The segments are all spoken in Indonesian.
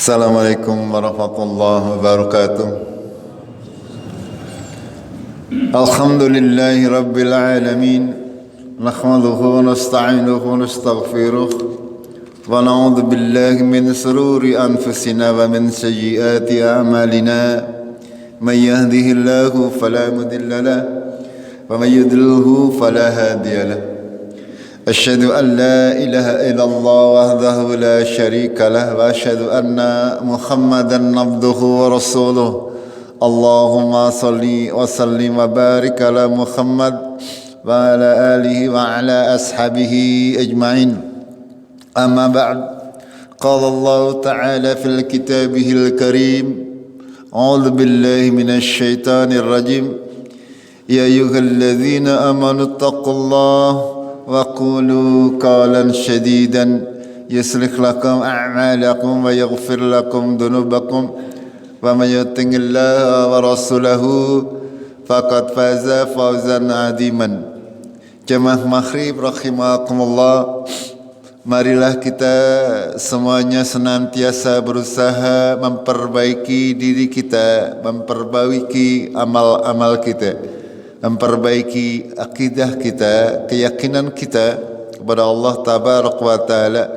Assalamualaikum warahmatullahi wabarakatuh. Alhamdulillahi rabbil alamin. Nahmaduhu wa nasta'inuhu wa nastaghfiruh. Wa na'udzu billahi min shururi anfusina wa min sayyiati a'malina. May yahdihillahu fala mudilla lahu wa may yudlilhu fala hadiya lahu. أشهد أن لا إله إلا الله وحده لا شريك له وأشهد أن محمدا عبده ورسوله اللهم صل وسلم وبارك على محمد وعلى آله وعلى أصحابه أجمعين أما بعد قال الله تعالى في كتابه الكريم أعوذ بالله من الشيطان الرجيم يا أيها الذين آمنوا اتقوا الله وقولوا قولا شديدا يصلح لكم أعمالكم ويغفر لكم ذنوبكم ومن يطع الله ورسوله فقد فاز فوزا عظيما. Jamaah maghrib rahimakumullah, marilah kita semuanya senantiasa berusaha memperbaiki diri kita, memperbaiki amal-amal kita, memperbaiki akidah kita, keyakinan kita kepada Allah Tabaraka wa Ta'ala,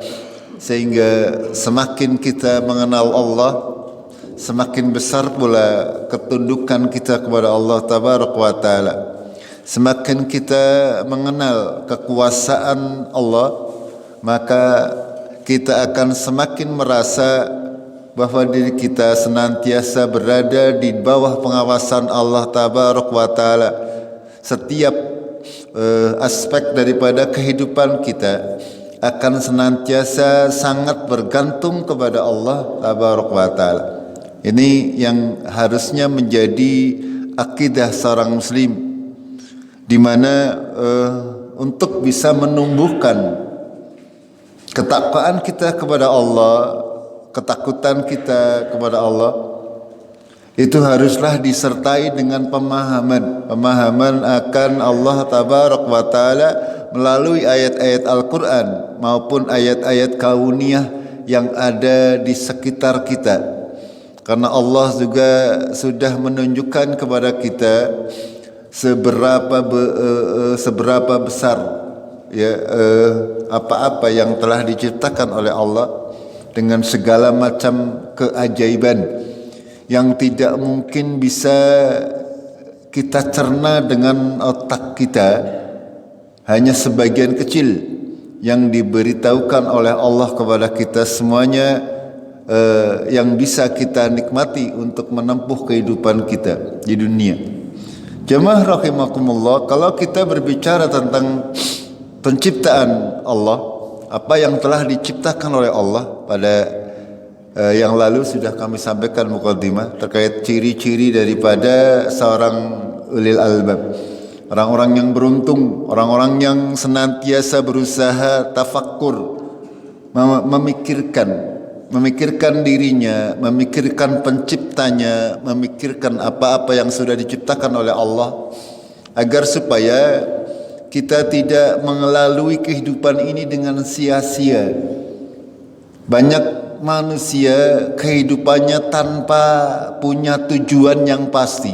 sehingga semakin kita mengenal Allah, semakin besar pula ketundukan kita kepada Allah Tabaraka wa Ta'ala. Semakin kita mengenal kekuasaan Allah, maka kita akan semakin merasa bahwa diri kita senantiasa berada di bawah pengawasan Allah Tabaraka wa Ta'ala. Setiap aspek daripada kehidupan kita akan senantiasa sangat bergantung kepada Allah Tabaraka wa Ta'ala. Ini yang harusnya menjadi akidah seorang muslim, di mana untuk bisa menumbuhkan ketakwaan kita kepada Allah, ketakutan kita kepada Allah, itu haruslah disertai dengan pemahaman akan Allah Tabaraka wa Ta'ala melalui ayat-ayat Al-Quran maupun ayat-ayat kauniyah yang ada di sekitar kita. Karena Allah juga sudah menunjukkan kepada kita seberapa besar apa-apa yang telah diciptakan oleh Allah dengan segala macam keajaiban yang tidak mungkin bisa kita cerna dengan otak kita. Hanya sebagian kecil yang diberitahukan oleh Allah kepada kita semuanya, yang bisa kita nikmati untuk menempuh kehidupan kita di dunia. Jamaah rahimakumullah, kalau kita berbicara tentang penciptaan Allah, apa yang telah diciptakan oleh Allah, pada yang lalu sudah kami sampaikan muqaddimah terkait ciri-ciri daripada seorang ulil albab, orang-orang yang beruntung, orang-orang yang senantiasa berusaha tafakkur, memikirkan dirinya, memikirkan penciptanya, memikirkan apa-apa yang sudah diciptakan oleh Allah, agar supaya kita tidak melalui kehidupan ini dengan sia-sia. Banyak manusia kehidupannya tanpa punya tujuan yang pasti,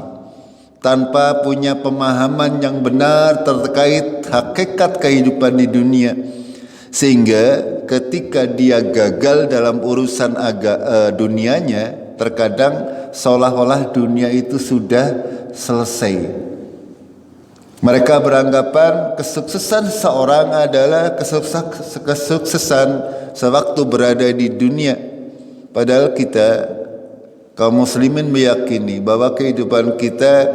tanpa punya pemahaman yang benar terkait hakikat kehidupan di dunia, sehingga ketika dia gagal dalam urusan dunianya, terkadang seolah-olah dunia itu sudah selesai. Mereka beranggapan kesuksesan seorang adalah kesuksesan sewaktu berada di dunia. Padahal kita kaum muslimin meyakini bahwa kehidupan kita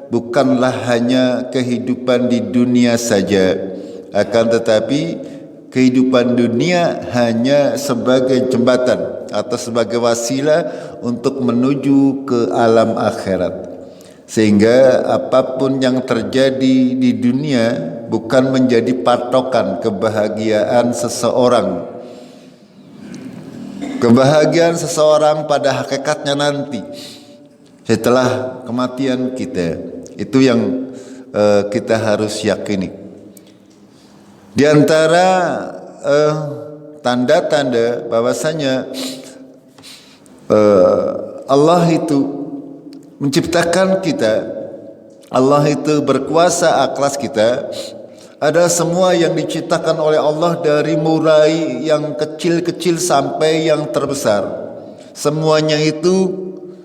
bukanlah hanya kehidupan di dunia saja, akan tetapi kehidupan dunia hanya sebagai jembatan atau sebagai wasilah untuk menuju ke alam akhirat. Sehingga apapun yang terjadi di dunia bukan menjadi patokan kebahagiaan seseorang. Kebahagiaan seseorang pada hakikatnya nanti setelah kematian kita, itu yang kita harus yakini. Di antara tanda-tanda bahwasanya Allah itu menciptakan kita, Allah itu berkuasa atas kita, adalah semua yang diciptakan oleh Allah dari mulai yang kecil-kecil sampai yang terbesar. Semuanya itu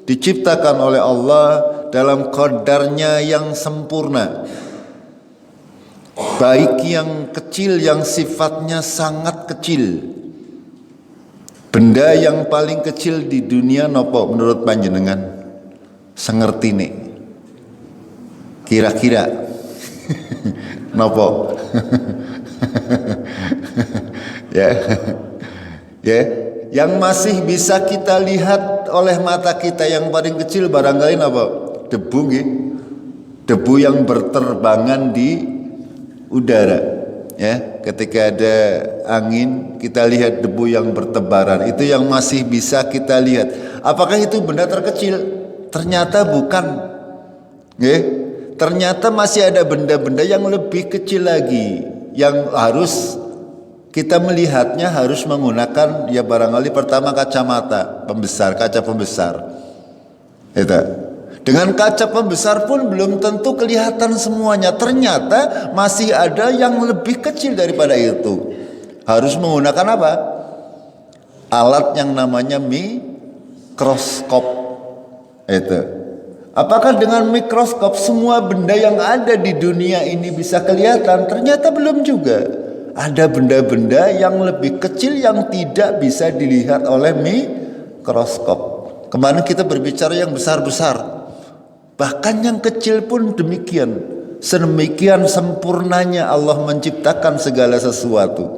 diciptakan oleh Allah dalam qadarnya yang sempurna. Baik yang kecil yang sifatnya sangat kecil. Benda yang paling kecil di dunia nopo menurut panjenengan? Sengertine. Kira-kira nopo? Ya. Ya, yang masih bisa kita lihat oleh mata kita yang paling kecil barangkali nopo? Debu nggih. Debu yang berterbangan di udara. Ya, ketika ada angin kita lihat debu yang bertebaran, itu yang masih bisa kita lihat. Apakah itu benda terkecil? Ternyata bukan. Ya, ternyata masih ada benda-benda yang lebih kecil lagi yang harus kita melihatnya harus menggunakan ya barangkali pertama kacamata pembesar, kaca pembesar. Itu. Dengan kaca pembesar pun belum tentu kelihatan semuanya. Ternyata masih ada yang lebih kecil daripada itu. Harus menggunakan apa? Alat yang namanya mikroskop. Itu. Apakah dengan mikroskop semua benda yang ada di dunia ini bisa kelihatan? Ternyata belum juga. Ada benda-benda yang lebih kecil yang tidak bisa dilihat oleh mikroskop. Kemarin kita berbicara yang besar-besar. Bahkan yang kecil pun demikian. Sedemikian sempurnanya Allah menciptakan segala sesuatu.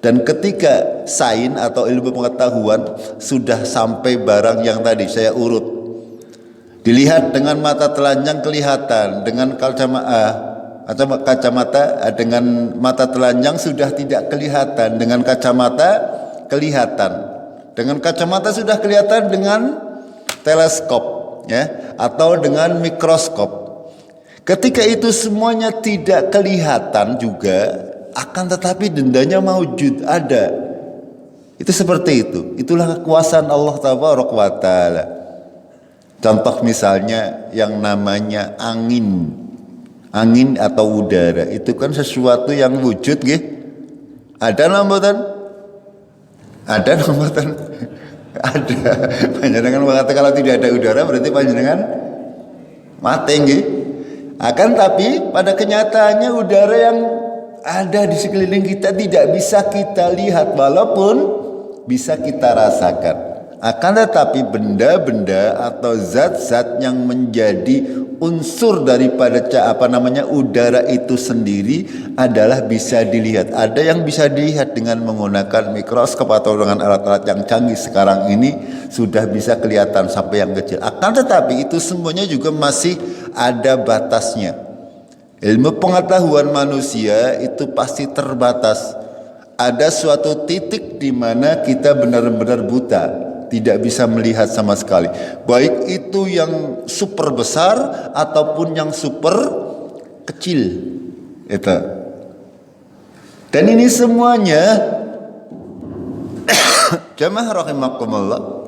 Dan ketika sains atau ilmu pengetahuan sudah sampai barang yang tadi saya urut. Dilihat dengan mata telanjang kelihatan, dengan kacamata dengan mata telanjang sudah tidak kelihatan, dengan kacamata kelihatan. Dengan kacamata sudah kelihatan dengan teleskop, ya, atau dengan mikroskop. Ketika itu semuanya tidak kelihatan juga, akan tetapi bendanya maujud, ada. Itu seperti itu. Itulah kekuasaan Allah Tabaraka wa Ta'ala. Contoh misalnya yang namanya angin. Angin atau udara itu kan sesuatu yang wujud nggih. Ada namboten? Ada namboten? Ada. Panjenengan mengatakan kalau tidak ada udara berarti panjenengan mati nggih. Akan tapi pada kenyataannya udara yang ada di sekeliling kita tidak bisa kita lihat walaupun bisa kita rasakan. Akan tetapi benda-benda atau zat-zat yang menjadi unsur daripada udara itu sendiri adalah bisa dilihat. Ada yang bisa dilihat dengan menggunakan mikroskop atau dengan alat-alat yang canggih sekarang ini sudah bisa kelihatan sampai yang kecil. Akan tetapi itu semuanya juga masih ada batasnya. Ilmu pengetahuan manusia itu pasti terbatas. Ada suatu titik di mana kita benar-benar buta. Tidak bisa melihat sama sekali. Baik itu yang super besar ataupun yang super kecil. Itu. Dan ini semuanya jamaah rahimakumullah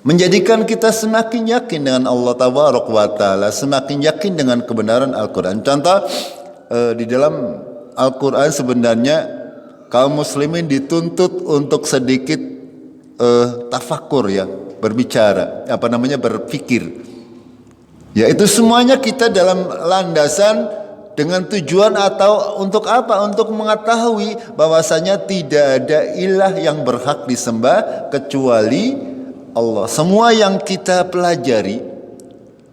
menjadikan kita semakin yakin dengan Allah Tabaraka wa Ta'ala, semakin yakin dengan kebenaran Al-Quran. Contoh di dalam Al-Quran sebenarnya kaum muslimin dituntut untuk sedikit tafakur, ya, berbicara, berpikir. Ya, itu semuanya kita dalam landasan dengan tujuan atau untuk apa? Untuk mengetahui bahwasanya tidak ada ilah yang berhak disembah kecuali Allah. Semua yang kita pelajari,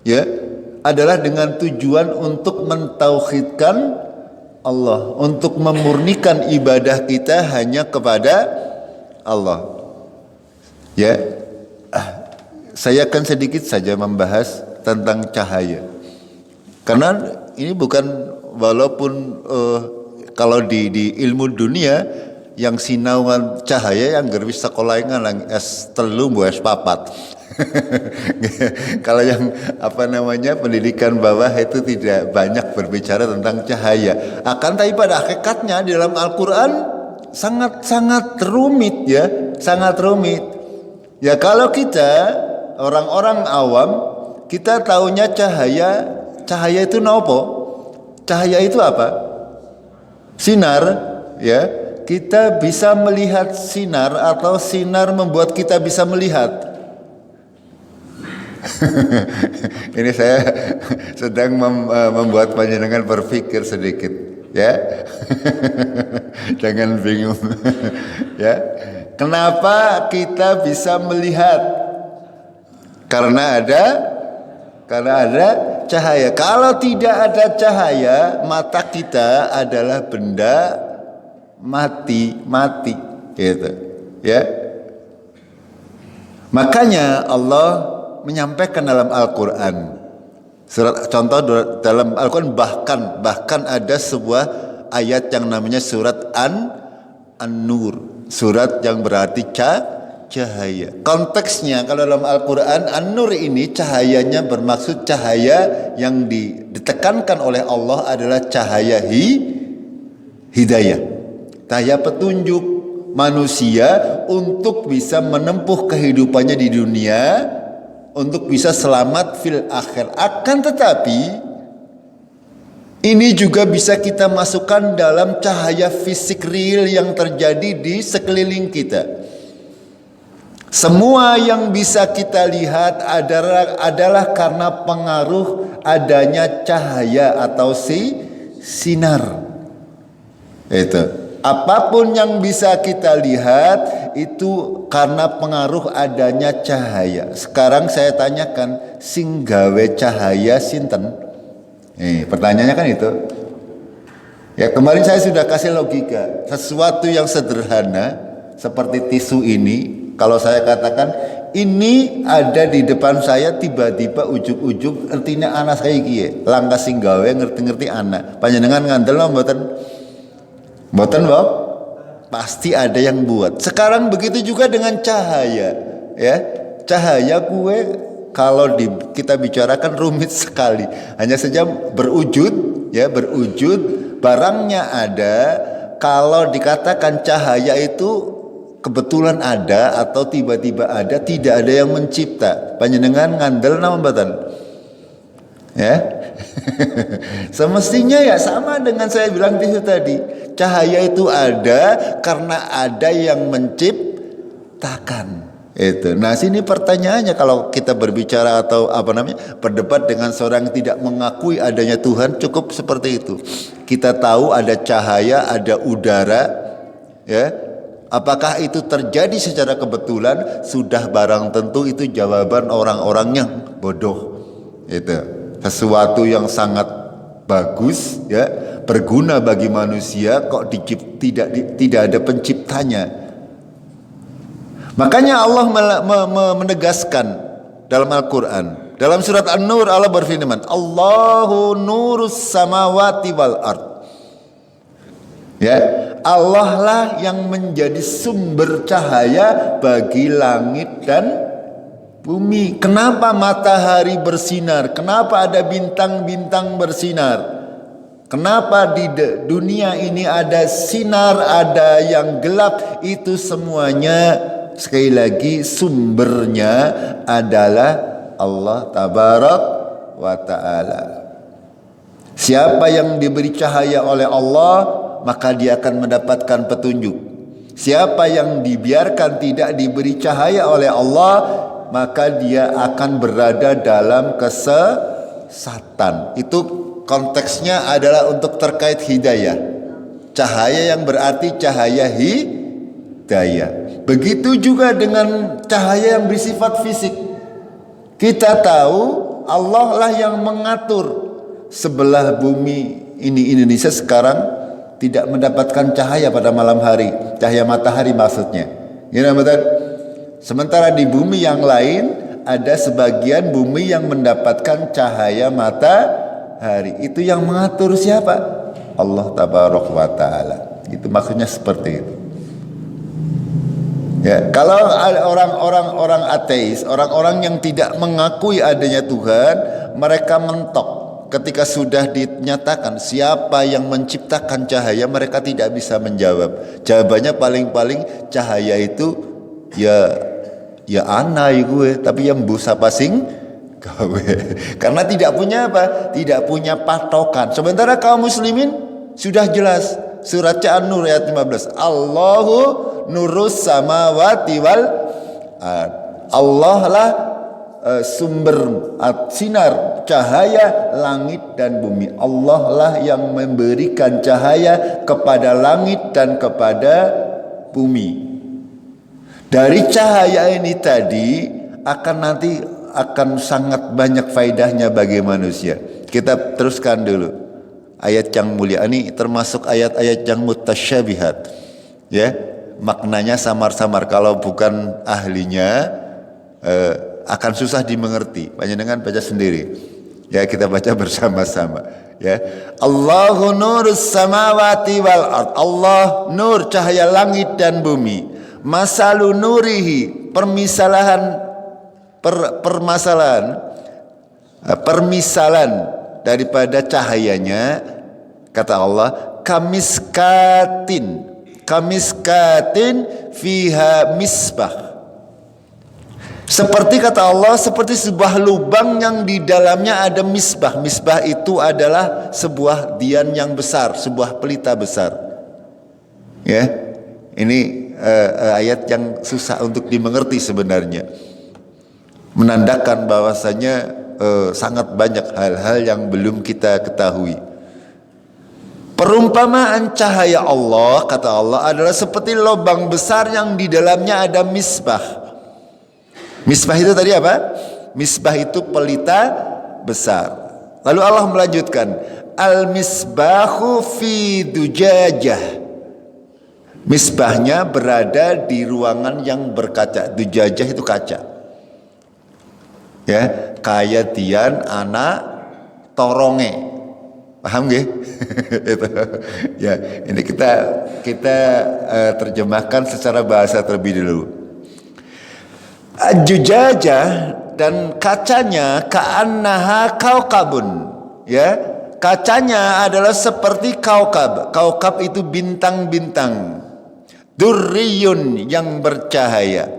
ya, adalah dengan tujuan untuk mentauhidkan Allah, untuk memurnikan ibadah kita hanya kepada Allah. Ya, saya akan sedikit saja membahas tentang cahaya. Karena ini bukan, walaupun kalau di ilmu dunia yang sinauan cahaya yang gerwis sekolah yang S3 bu S4. Kalau yang pendidikan bawah itu tidak banyak berbicara tentang cahaya. Akan tapi pada hakikatnya di dalam Al-Quran sangat rumit, ya, sangat rumit. Ya kalau kita orang-orang awam, kita taunya cahaya. Cahaya itu nopo? Cahaya itu apa? Sinar, ya. Kita bisa melihat sinar atau sinar membuat kita bisa melihat. Ini saya sedang membuat panjenengan berpikir sedikit, ya. Jangan bingung. Ya. Kenapa kita bisa melihat? Karena ada cahaya. Kalau tidak ada cahaya, mata kita adalah benda mati, gitu. Ya. Makanya Allah menyampaikan dalam Al-Qur'an. Contoh dalam Al-Qur'an bahkan ada sebuah ayat yang namanya surat An-Nur. Surat yang berarti cahaya. Konteksnya kalau dalam Al-Quran An-Nur ini cahayanya bermaksud cahaya yang ditekankan oleh Allah adalah cahaya hidayah. Cahaya petunjuk manusia untuk bisa menempuh kehidupannya di dunia, untuk bisa selamat fil akhir. Akan tetapi ini juga bisa kita masukkan dalam cahaya fisik real yang terjadi di sekeliling kita. Semua yang bisa kita lihat adalah karena pengaruh adanya cahaya atau sinar. Itu. Apapun yang bisa kita lihat itu karena pengaruh adanya cahaya. Sekarang saya tanyakan, sing gawe cahaya sinten? Pertanyaannya kan itu. Ya, kemarin saya sudah kasih logika. Sesuatu yang sederhana seperti tisu ini, kalau saya katakan ini ada di depan saya, tiba-tiba ujug-ujug artinya anak saya iki, langkah sing gawe ngerti-ngerti anak. Panjenengan ngandel mboten? Mboten, Bob? Pasti ada yang buat. Sekarang begitu juga dengan cahaya, ya. Cahaya kalau kita bicarakan rumit sekali. Hanya saja berwujud, barangnya ada. Kalau dikatakan cahaya itu kebetulan ada atau tiba-tiba ada, tidak ada yang mencipta. Panjenengan ngandel nama mboten? Ya. Semestinya ya sama dengan saya bilang di situ tadi. Cahaya itu ada karena ada yang menciptakan. Itu. Nah, sini pertanyaannya kalau kita berbicara atau berdebat dengan seorang yang tidak mengakui adanya Tuhan, cukup seperti itu. Kita tahu ada cahaya, ada udara, ya. Apakah itu terjadi secara kebetulan? Sudah barang tentu itu jawaban orang-orang yang bodoh. Itu. Sesuatu yang sangat bagus, ya, berguna bagi manusia kok tidak ada penciptanya. Makanya Allah menegaskan dalam Al-Quran. Dalam surat An-Nur Allah berfirman, Allahu nurus samawati wal ard. Ya, Allah lah yang menjadi sumber cahaya bagi langit dan bumi. Kenapa matahari bersinar? Kenapa ada bintang-bintang bersinar? Kenapa di dunia ini ada sinar, ada yang gelap? Itu semuanya sekali lagi sumbernya adalah Allah Tabarak wa Ta'ala. Siapa yang diberi cahaya oleh Allah, maka dia akan mendapatkan petunjuk. Siapa yang dibiarkan tidak diberi cahaya oleh Allah, maka dia akan berada dalam kesesatan. Itu konteksnya adalah untuk terkait hidayah. Cahaya yang berarti cahaya hidayah. Begitu juga dengan cahaya yang bersifat fisik. Kita tahu Allah lah yang mengatur. Sebelah bumi ini Indonesia sekarang tidak mendapatkan cahaya pada malam hari. Cahaya matahari maksudnya. Sementara di bumi yang lain ada sebagian bumi yang mendapatkan cahaya matahari. Itu yang mengatur siapa? Allah Tabaraka wa Ta'ala. Itu maksudnya seperti itu. Ya, kalau orang ateis, orang-orang yang tidak mengakui adanya Tuhan, mereka mentok. Ketika sudah dinyatakan siapa yang menciptakan cahaya, mereka tidak bisa menjawab. Jawabannya paling-paling cahaya itu ya Ya anai gue, tapi yang busa pasing gawe. Karena tidak punya apa? Tidak punya patokan. Sementara kaum muslimin sudah jelas. Surat An-Nur ayat 15. Allahu nurus samawati wal ard. Allah lah sumber sinar cahaya langit dan bumi. Allah lah yang memberikan cahaya kepada langit dan kepada bumi. Dari cahaya ini tadi akan sangat banyak faedahnya bagi manusia. Kita teruskan dulu ayat yang mulia ini, termasuk ayat-ayat yang mutasyabihat, ya, maknanya samar-samar. Kalau bukan ahlinya akan susah dimengerti. Panjenengan baca sendiri. Ya, kita baca bersama-sama. Ya. Allahu nurus samawati wal ard. Allah nur cahaya langit dan bumi. Masalu nurihi, permisalan daripada cahayanya, kata Allah, kamiskatin fiha misbah. Seperti kata Allah, seperti sebuah lubang yang di dalamnya ada misbah. Misbah itu adalah sebuah dian yang besar, sebuah pelita besar. Ya, ini ayat yang susah untuk dimengerti sebenarnya. Menandakan bahwasanya sangat banyak hal-hal yang belum kita ketahui. Perumpamaan cahaya Allah, kata Allah, adalah seperti lubang besar yang di dalamnya ada misbah. Misbah itu tadi apa? Misbah itu pelita besar. Lalu Allah melanjutkan, al-misbahu fi dujajah. Misbahnya berada di ruangan yang berkaca. Dujajah itu kaca. Ya, kayak dian anak toronge. Paham nggih? Itu. Ya, ini kita terjemahkan secara bahasa terlebih dulu. Jujajah dan kacanya ka'annaha kaukabun, ya, kacanya adalah seperti kaukab. Kaukab itu bintang-bintang, durriyun yang bercahaya,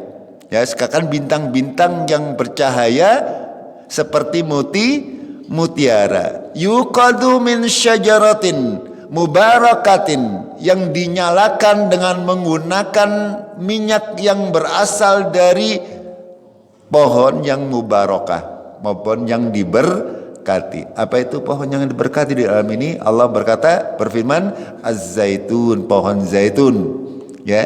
ya, sekarang bintang-bintang yang bercahaya seperti mutiara. Yuqadu min syajaratin mubarakatin, yang dinyalakan dengan menggunakan minyak yang berasal dari pohon yang mubarakah, maupun yang diberkati. Apa itu pohon yang diberkati di dalam ini? Allah berfirman, az-zaitun, pohon zaitun, ya.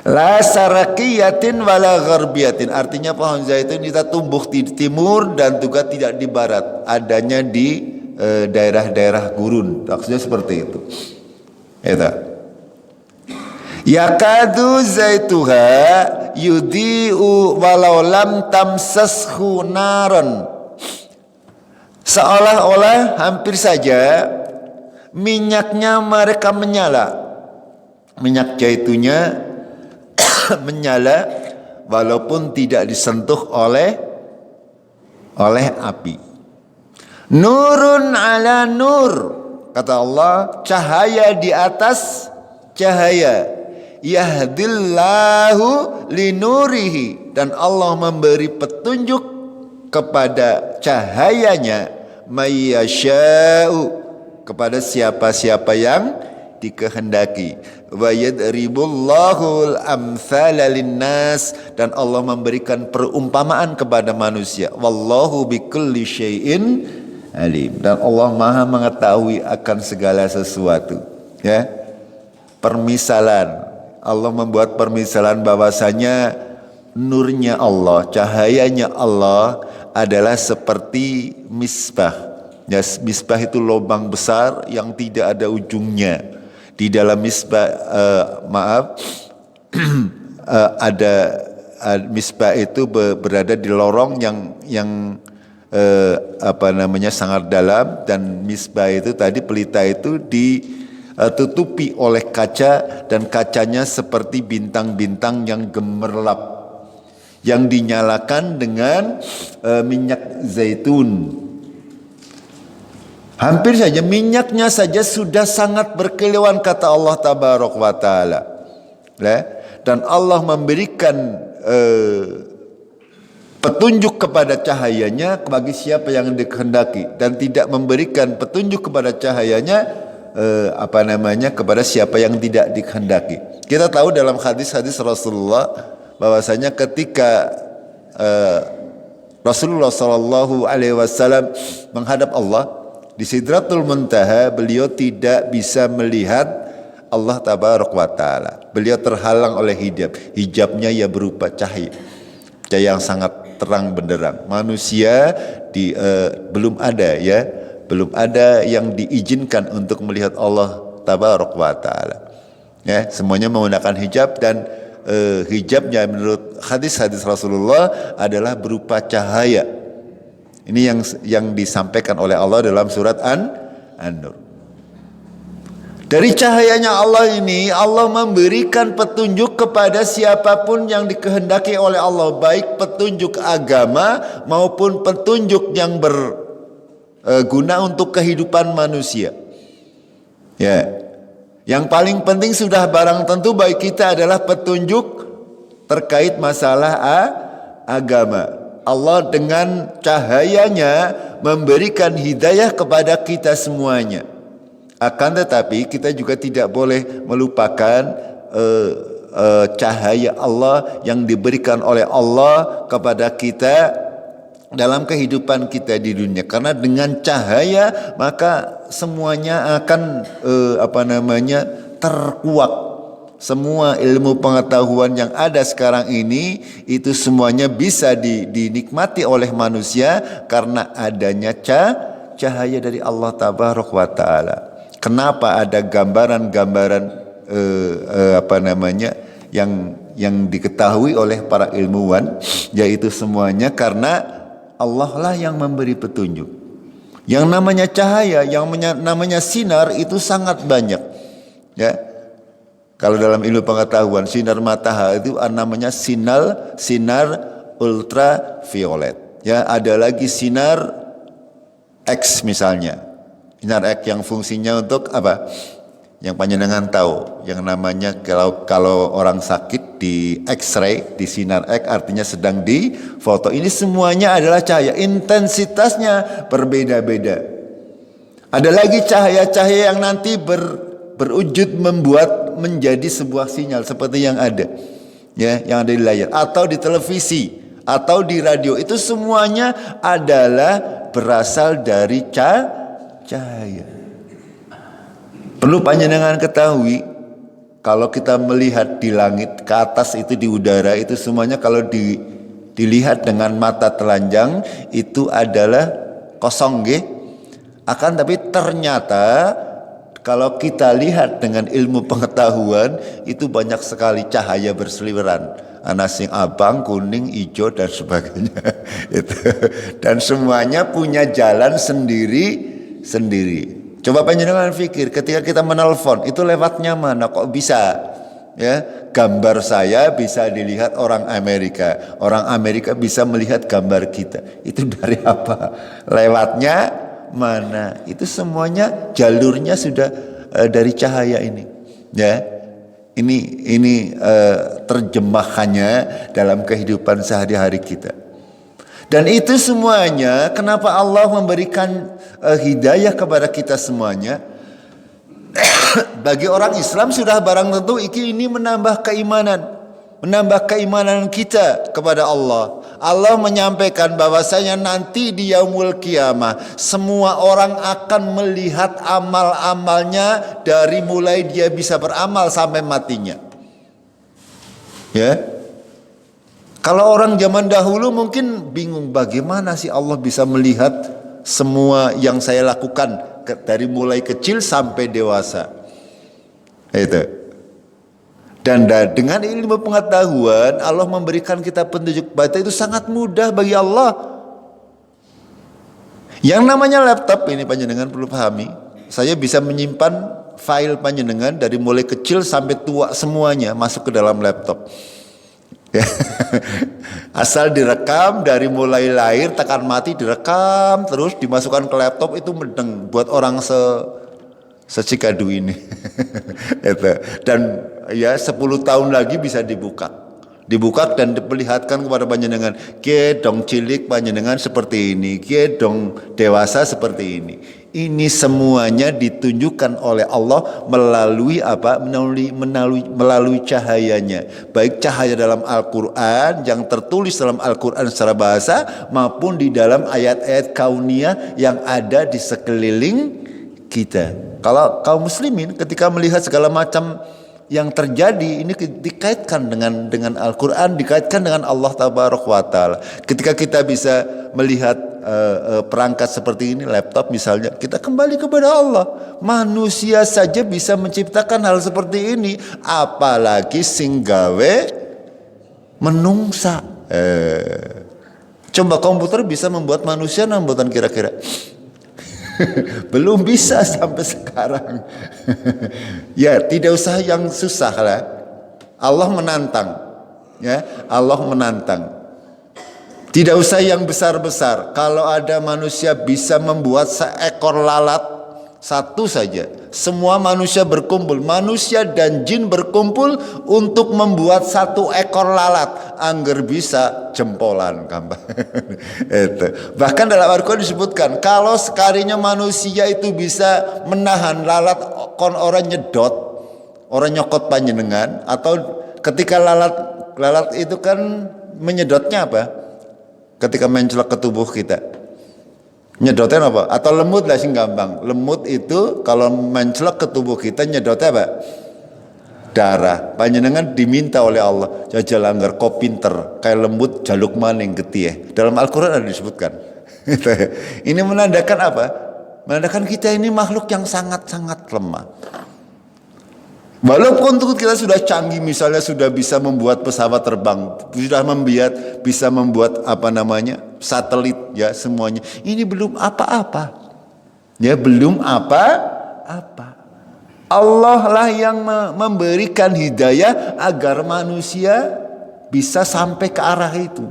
La sarakiyatin wala gharbiyatin, artinya pohon zaitun kita tumbuh di timur dan juga tidak di barat, adanya di daerah-daerah gurun. Maksudnya seperti itu. Itu. Yakadu zaituha yudi'u walau lam tamsashu naron. Seolah-olah hampir saja minyaknya mereka menyala. Minyak zaitunnya menyala walaupun tidak disentuh oleh api. Nurun ala nur, kata Allah, cahaya di atas cahaya. Yahdillahu linurihi, dan Allah memberi petunjuk kepada cahayanya, mayyasha'u, kepada siapa-siapa yang dikehendaki. Wa yadribullahul amthala linnas, dan Allah memberikan perumpamaan kepada manusia. Wallahu bikulli syai'in alim, dan Allah Maha mengetahui akan segala sesuatu. Ya, permisalan, Allah membuat permisalan bahwasanya nurnya Allah, cahayanya Allah adalah seperti misbah. Ya, misbah itu lubang besar yang tidak ada ujungnya. Di dalam misbah, ada misbah itu berada di lorong yang sangat dalam, dan misbah itu tadi, pelita itu ditutupi oleh kaca, dan kacanya seperti bintang-bintang yang gemerlap yang dinyalakan dengan minyak zaitun. Hampir saja minyaknya saja sudah sangat berkilauan, kata Allah tabaraka wa taala. dan Allah memberikan petunjuk kepada cahayanya bagi siapa yang dikehendaki, dan tidak memberikan petunjuk kepada cahayanya kepada siapa yang tidak dikehendaki. Kita tahu dalam hadis-hadis Rasulullah bahwasanya ketika Rasulullah Shallallahu Alaihi Wasallam menghadap Allah di Sidratul Muntaha, beliau tidak bisa melihat Allah Tabaraka wa Ta'ala. Beliau terhalang oleh hijabnya ya berupa cahaya yang sangat terang benderang. Manusia belum ada yang diizinkan untuk melihat Allah Tabaraka wa Ta'ala. Ya, semuanya menggunakan hijab, dan hijabnya menurut hadis-hadis Rasulullah adalah berupa cahaya. Ini yang disampaikan oleh Allah dalam surat An-Nur. Dari cahayanya Allah ini, Allah memberikan petunjuk kepada siapapun yang dikehendaki oleh Allah, baik petunjuk agama maupun petunjuk yang berguna untuk kehidupan manusia. Ya, yang paling penting sudah barang tentu bagi kita adalah petunjuk terkait masalah agama. Allah dengan cahayanya memberikan hidayah kepada kita semuanya. Akan tetapi kita juga tidak boleh melupakan cahaya Allah yang diberikan oleh Allah kepada kita dalam kehidupan kita di dunia. Karena dengan cahaya maka semuanya akan terkuak. Semua ilmu pengetahuan yang ada sekarang ini itu semuanya bisa dinikmati oleh manusia karena adanya cahaya dari Allah Tabaraka wa Ta'ala. Kenapa ada gambaran-gambaran yang diketahui oleh para ilmuwan, yaitu semuanya karena Allah lah yang memberi petunjuk. Yang namanya cahaya, yang namanya sinar itu sangat banyak. Ya, kalau dalam ilmu pengetahuan sinar matahari itu namanya sinar ultraviolet. Ya, ada lagi sinar X misalnya. Sinar X yang fungsinya untuk apa? Yang panjenengan tahu, yang namanya kalau orang sakit di X-ray, di sinar X artinya sedang difoto. Ini semuanya adalah cahaya, intensitasnya berbeda-beda. Ada lagi cahaya-cahaya yang nanti berwujud membuat menjadi sebuah sinyal seperti yang ada, ya, yang ada di layar atau di televisi atau di radio. Itu semuanya adalah berasal dari cahaya. Perlu panjenengan ketahui, kalau kita melihat di langit, ke atas itu di udara, itu semuanya kalau dilihat dengan mata telanjang itu adalah kosong, akan tapi ternyata kalau kita lihat dengan ilmu pengetahuan itu banyak sekali cahaya berseliweran, ana sing abang, kuning, hijau dan sebagainya. Dan semuanya punya jalan sendiri. Coba panjenengan pikir, ketika kita menelpon itu lewatnya mana, kok bisa ya gambar saya bisa dilihat orang Amerika bisa melihat gambar kita, itu dari apa, lewatnya mana? Itu semuanya jalurnya sudah dari cahaya ini, ya. Ini terjemahannya dalam kehidupan sehari-hari kita. Dan itu semuanya, kenapa Allah memberikan hidayah kepada kita semuanya? Bagi orang Islam sudah barang tentu ini menambah keimanan kita kepada Allah. Allah menyampaikan bahwasanya nanti di yaumul kiamah semua orang akan melihat amal-amalnya dari mulai dia bisa beramal sampai matinya. Ya. Kalau orang zaman dahulu mungkin bingung, bagaimana sih Allah bisa melihat semua yang saya lakukan dari mulai kecil sampai dewasa. Itu. Dan dengan ilmu pengetahuan Allah memberikan kita petunjuk batin, itu sangat mudah bagi Allah. Yang namanya laptop ini panjenengan perlu pahami, saya bisa menyimpan file panjenengan dari mulai kecil sampai tua semuanya masuk ke dalam laptop. Asal direkam dari mulai lahir tekan mati, direkam terus dimasukkan ke laptop, itu mendeng buat orang secikadu ini. Itu. Dan ya 10 tahun lagi bisa dibuka dan diperlihatkan kepada panjenengan, kie dong cilik panjenengan seperti ini, kie dong dewasa seperti ini. Ini semuanya ditunjukkan oleh Allah melalui apa? Melalui cahayanya. Baik cahaya dalam Al-Quran yang tertulis dalam Al-Quran secara bahasa maupun di dalam ayat-ayat kauniyah yang ada di sekeliling kita. Kalau kaum muslimin ketika melihat segala macam yang terjadi ini dikaitkan dengan Al-Quran, dikaitkan dengan Allah Tabaraka wa Ta'ala. Ketika kita bisa melihat perangkat seperti ini, laptop misalnya, kita kembali kepada Allah. Manusia saja bisa menciptakan hal seperti ini, apalagi singgawe menungsa. Coba komputer bisa membuat manusia nambutan kira-kira. Belum bisa sampai sekarang. Ya, tidak usah yang susah lah. Allah menantang. Ya, Allah menantang. Tidak usah yang besar-besar. Kalau ada manusia bisa membuat seekor lalat satu saja, semua manusia berkumpul, manusia dan jin berkumpul untuk membuat satu ekor lalat, angger bisa jempolan gambar. Itu. Bahkan dalam Al-Quran disebutkan kalau sekalinya manusia itu bisa menahan lalat kon orang nyedot, orang nyokot panjenengan, atau ketika lalat itu kan menyedotnya apa? Ketika mencelak ke tubuh kita, nyedotnya apa? Atau lemut lah sing gampang. Lemut itu kalau mencelak ke tubuh kita nyedotnya apa? Darah. Panjenengan diminta oleh Allah, jajal anggar kau pinter kayak lembut jaluk maning getih. Dalam Al-Quran ada disebutkan. Ini menandakan apa? Menandakan kita ini makhluk yang sangat-sangat lemah. Walaupun kita sudah canggih, misalnya sudah bisa membuat pesawat terbang, sudah bisa membuat satelit, ya semuanya. Ini belum apa-apa. Ya belum apa-apa. Allah lah yang memberikan hidayah agar manusia bisa sampai ke arah itu.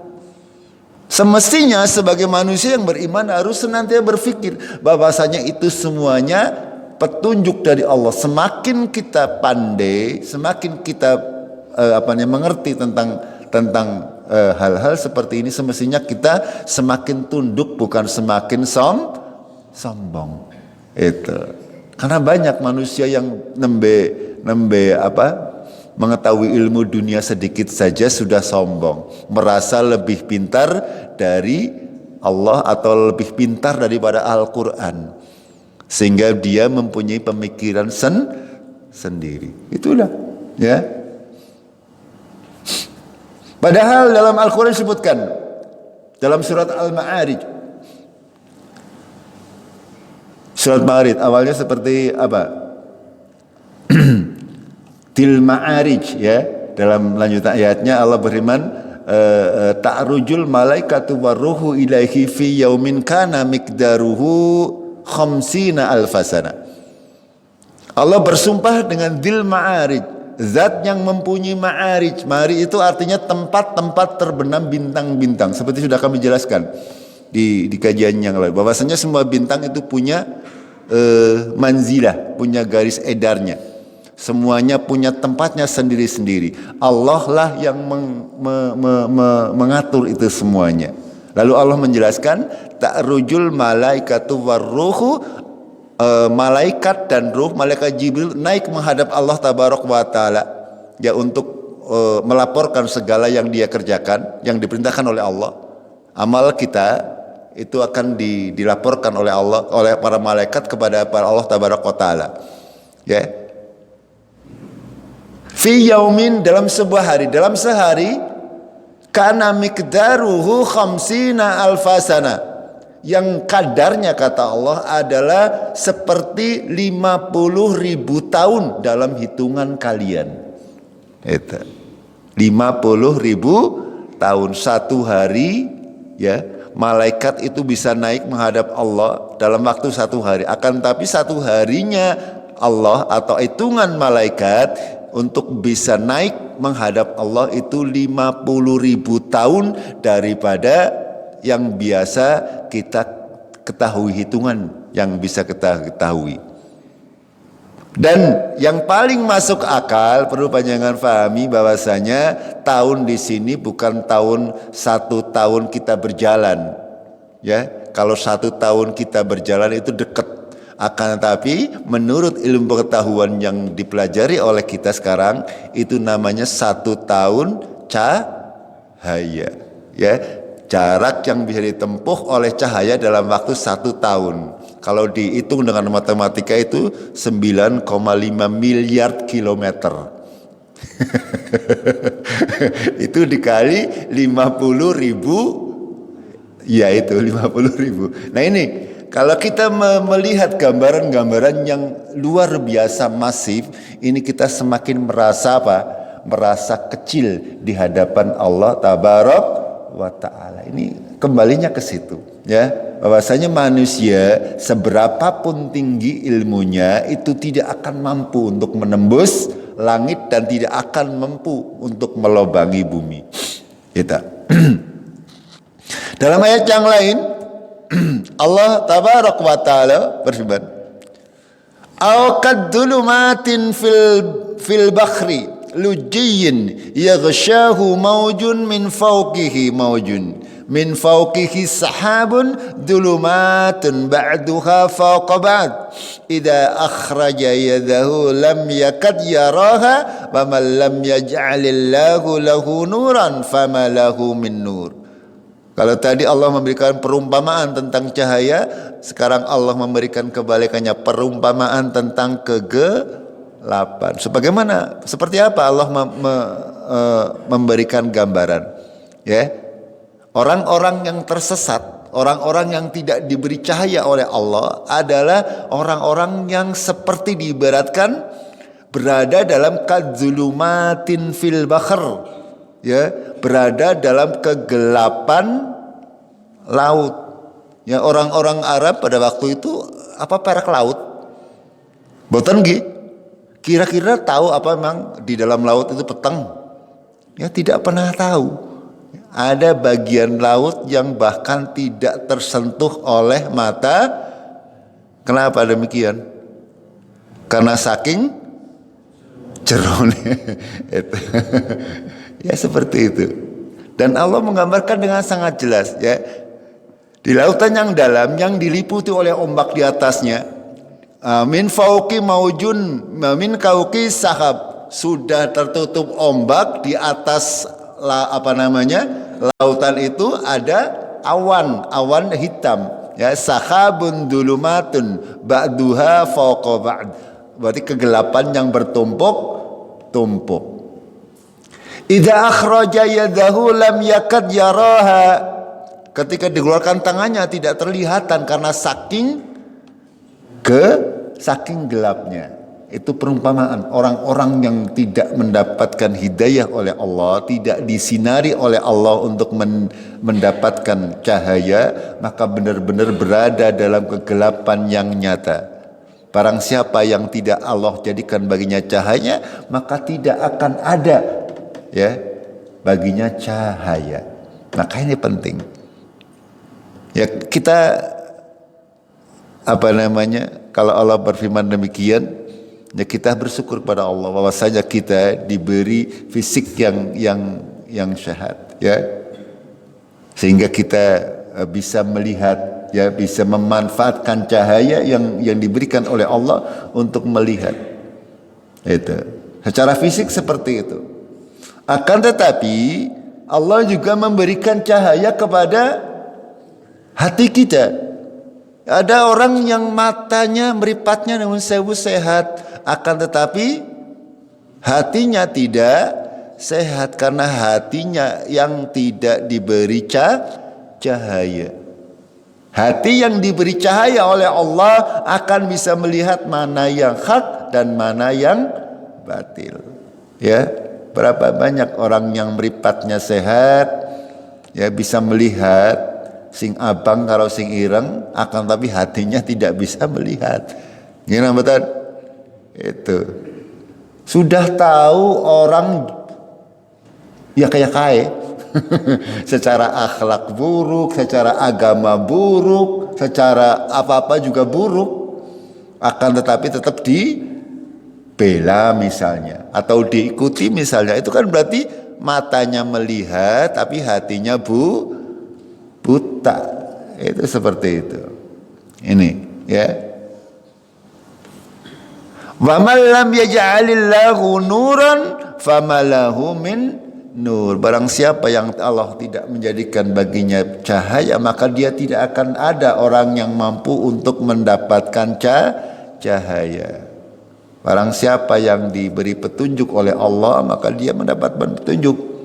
Semestinya sebagai manusia yang beriman harus senantiasa berpikir bahwasanya itu semuanya petunjuk dari Allah. Semakin kita pandai, semakin kita mengerti tentang hal-hal seperti ini, semestinya kita semakin tunduk bukan semakin sombong. Itu. Karena banyak manusia yang mengetahui ilmu dunia sedikit saja sudah sombong, merasa lebih pintar dari Allah atau lebih pintar daripada Al-Quran, sehingga dia mempunyai pemikiran sendiri. Itulah, ya. Padahal dalam Al-Quran disebutkan dalam surat Al-Ma'arij. Surat Ma'arij awalnya seperti apa? Til Ma'arij, ya. Dalam lanjutan ayatnya Allah berfirman, ta'rujul malaikatu warruhu ilaihi fi yaumin kana miqdaruhu khamsina alfasana. Allah bersumpah dengan Dzil Ma'arij, zat yang mempunyai Ma'arij. Ma'arij itu artinya tempat-tempat terbenam bintang-bintang. Seperti sudah kami jelaskan di kajian yang lalu, bahwasanya semua bintang itu punya manzilah, punya garis edarnya. Semuanya punya tempatnya sendiri-sendiri. Allah lah yang mengatur itu semuanya. Lalu Allah menjelaskan, ta'rujul malaikatu warruhu, malaikat dan ruh, malaikat Jibril naik menghadap Allah Tabaraka wa Ta'ala, ya, untuk melaporkan segala yang dia kerjakan, yang diperintahkan oleh Allah. Amal kita itu akan dilaporkan oleh Allah, oleh para malaikat kepada Allah Tabaraka wa Ta'ala, ya. Fi yaumin, dalam sebuah hari, dalam sehari, kana miqdaruhu khamsina alfasana, yang kadarnya kata Allah adalah seperti 50.000 tahun dalam hitungan kalian. Itu 50.000 tahun. Satu hari, ya, malaikat itu bisa naik menghadap Allah dalam waktu satu hari. Akan tapi satu harinya Allah atau hitungan malaikat untuk bisa naik menghadap Allah itu 50.000 tahun daripada yang biasa kita ketahui, hitungan yang bisa kita ketahui. Dan yang paling masuk akal, perlu panjangan fahami bahwasanya tahun di sini bukan tahun 1 tahun kita berjalan. Ya, kalau 1 tahun kita berjalan itu dekat. Akan tetapi menurut ilmu pengetahuan yang dipelajari oleh kita sekarang, itu namanya 1 tahun cahaya. Ya, jarak yang bisa ditempuh oleh cahaya dalam waktu 1 tahun. Kalau dihitung dengan matematika itu 9,5 miliar kilometer. Itu dikali 50 ribu, ya itu 50 ribu. Nah ini, kalau kita melihat gambaran-gambaran yang luar biasa masif, ini kita semakin merasa apa? Merasa kecil di hadapan Allah Tabarak wa Ta'ala. Ini kembalinya ke situ, ya. Bahwasanya manusia seberapapun tinggi ilmunya itu tidak akan mampu untuk menembus langit dan tidak akan mampu untuk melobangi bumi. Kita. Dalam ayat yang lain Allah Tabarak wa Ta'ala berfirman, "Aw kadulumatin fil bakhri lujiyyin yaghshahu mawjun min fawqihi mawjun min fawqihi sahabun dulumatun ba'duha fawqa ba'd idza akhraja yadahu lam yakad yaraha wa man lam yaj'alillahu lahu nuran fama lahu min nur." Kalau tadi Allah memberikan perumpamaan tentang cahaya, sekarang Allah memberikan kebalikannya, perumpamaan tentang kegelapan. Sebagaimana, seperti apa Allah memberikan gambaran, ya? Orang-orang yang tersesat, orang-orang yang tidak diberi cahaya oleh Allah adalah orang-orang yang seperti diibaratkan berada dalam kadzulumatin fil bahr, ya, berada dalam kegelapan laut. Ya, orang-orang Arab pada waktu itu apa perak laut? Boten nggih. Kira-kira tahu apa memang di dalam laut itu peteng? Ya, tidak pernah tahu. Ada bagian laut yang bahkan tidak tersentuh oleh mata. Kenapa demikian? Karena saking jerone. Itu. Ya seperti itu. Dan Allah menggambarkan dengan sangat jelas, ya. Di lautan yang dalam yang diliputi oleh ombak di atasnya, min fauqi maujun min kauki sahab, sudah tertutup ombak, di atas lautan itu ada awan hitam, ya, sahabun dulumatun ba'duha fawqa ba'd, berarti kegelapan yang bertumpuk-tumpuk. Idza akhraja yadahu lam yakad yaraha, ketika dikeluarkan tangannya tidak terlihatan karena saking gelapnya. Itu perumpamaan orang-orang yang tidak mendapatkan hidayah oleh Allah, tidak disinari oleh Allah untuk mendapatkan cahaya, maka benar-benar berada dalam kegelapan yang nyata. Barang siapa yang tidak Allah jadikan baginya cahaya, maka tidak akan ada, ya, baginya cahaya. Maka ini penting. Ya, kita kalau Allah berfirman demikian, ya kita bersyukur kepada Allah bahwasanya kita diberi fisik yang sehat, ya, sehingga kita bisa melihat, ya, bisa memanfaatkan cahaya yang diberikan oleh Allah untuk melihat. Itu secara fisik seperti itu. Akan tetapi Allah juga memberikan cahaya kepada hati kita. Ada orang yang matanya meripatnya namun sewu sehat, akan tetapi hatinya tidak sehat karena hatinya yang tidak diberi cahaya. Hati yang diberi cahaya oleh Allah akan bisa melihat mana yang hak dan mana yang batil. Ya, berapa banyak orang yang meripatnya sehat, ya, bisa melihat sing abang karo sing ireng, akan tapi hatinya tidak bisa melihat. Gimana betul? Itu sudah tahu orang ya kayak secara akhlak buruk, secara agama buruk, secara apa-apa juga buruk, akan tetapi tetap bela misalnya, atau diikuti misalnya, itu kan berarti matanya melihat tapi hatinya buta. Itu seperti itu. Ini ya. Wa man lam yaj'alillahu nuran famalahu min nur. Barang siapa yang Allah tidak menjadikan baginya cahaya, maka dia tidak akan ada orang yang mampu untuk mendapatkan cahaya. Barang siapa yang diberi petunjuk oleh Allah, maka dia mendapat petunjuk.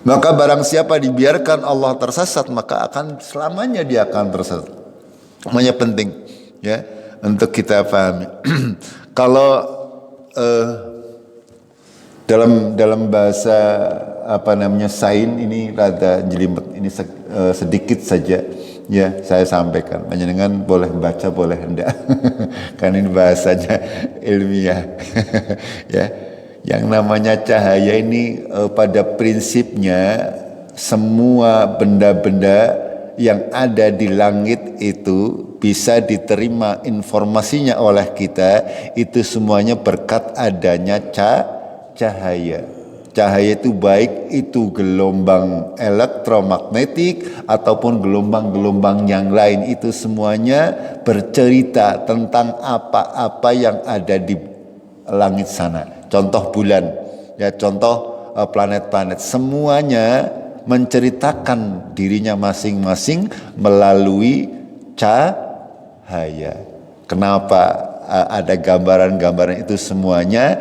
Maka barang siapa dibiarkan Allah tersesat, maka akan selamanya dia akan tersesat. Semuanya penting ya untuk kita pahami. Kalau dalam bahasa sains ini rada jelimet, ini sedikit saja ya saya sampaikan. Panjenengan boleh baca boleh hendak. Kan ini bahasanya ilmiah. Ya. Yang namanya cahaya ini pada prinsipnya semua benda-benda yang ada di langit itu bisa diterima informasinya oleh kita, itu semuanya berkat adanya cahaya. Cahaya itu baik itu gelombang elektromagnetik ataupun gelombang-gelombang yang lain, itu semuanya bercerita tentang apa-apa yang ada di langit sana. Contoh bulan, ya contoh planet-planet, semuanya menceritakan dirinya masing-masing melalui cahaya. Kenapa ada gambaran-gambaran itu semuanya